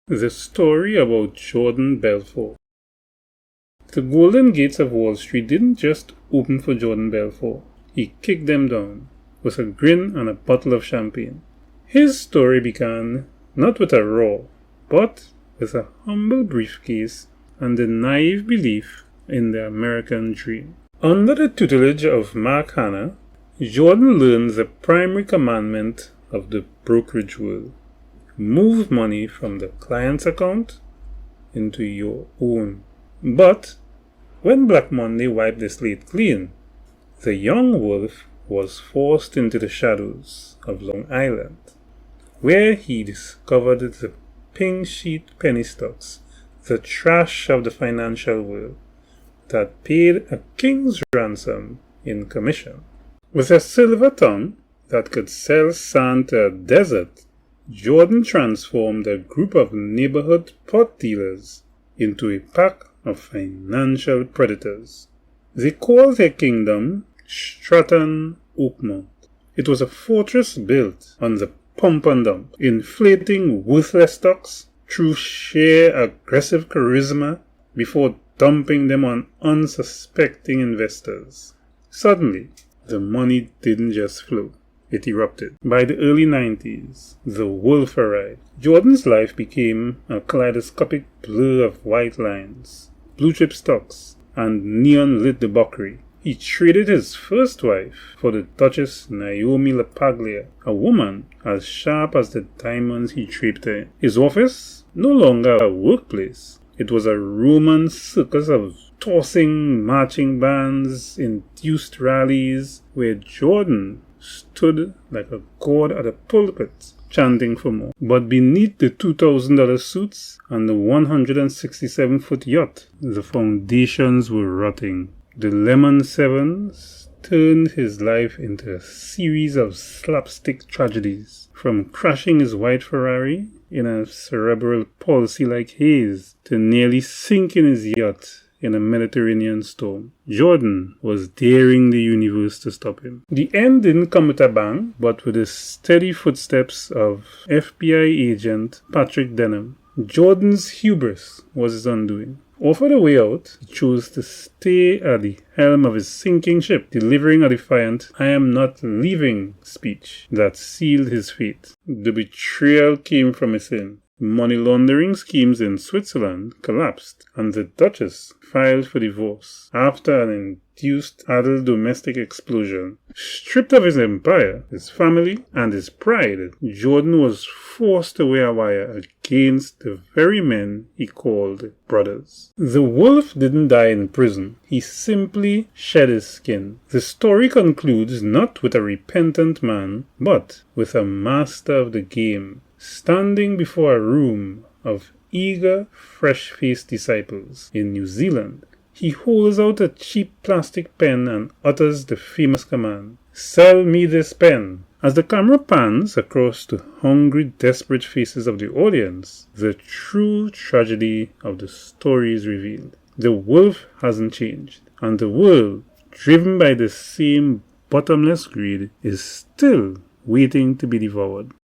The story about Jordan Belfort. The golden gates of Wall Street didn't just open for Jordan Belfort. He kicked them down with a grin and a bottle of champagne. His story began not with a roar, but with a humble briefcase and the naive belief in the American dream. Under the tutelage of Mark Hanna, Jordan learned the primary commandment of the brokerage world. Move money from the client's account into your own. But when Black Monday wiped the slate clean, the young wolf was forced into the shadows of Long Island, where he discovered the pink sheet penny stocks, the trash of the financial world, that paid a king's ransom in commission. With a silver tongue that could sell sand to a desert, Jordan transformed a group of neighborhood pot dealers into a pack of financial predators. They called their kingdom Stratton Oakmont. It was a fortress built on the pump and dump, inflating worthless stocks through sheer aggressive charisma before dumping them on unsuspecting investors. Suddenly, the money didn't just flow. It erupted. By the early 90s, the wolf arrived. Jordan's life became a kaleidoscopic blur of white lines, blue chip stocks, and neon-lit debauchery. He traded his first wife for the Duchess Naomi LaPaglia, a woman as sharp as the diamonds he draped her in. His office? No longer a workplace. It was a Roman circus of tossing marching bands, induced rallies, where Jordan stood like a god at a pulpit, chanting for more. But beneath the $2,000 suits and the 167-foot yacht, the foundations were rotting. The Lemon Sevens turned his life into a series of slapstick tragedies, from crashing his white Ferrari in a cerebral palsy like haze to nearly sinking his yacht in a Mediterranean storm. Jordan was daring the universe to stop him. The end didn't come with a bang, but with the steady footsteps of FBI agent Patrick Denham. Jordan's hubris was his undoing. Offered a way out, he chose to stay at the helm of his sinking ship, delivering a defiant "I am not leaving" speech that sealed his fate. The betrayal came from within. Money laundering schemes in Switzerland collapsed, and the Duchess filed for divorce after an induced adult domestic explosion. Stripped of his empire, his family, and his pride, Jordan was forced to wear a wire against the very men he called brothers. The wolf didn't die in prison. He simply shed his skin. The story concludes not with a repentant man, but with a master of the game, standing before a room of eager, fresh-faced disciples in New Zealand. He holds out a cheap plastic pen and utters the famous command, "Sell me this pen." As the camera pans across the hungry, desperate faces of the audience, the true tragedy of the story is revealed. The wolf hasn't changed, and the world, driven by the same bottomless greed, is still waiting to be devoured.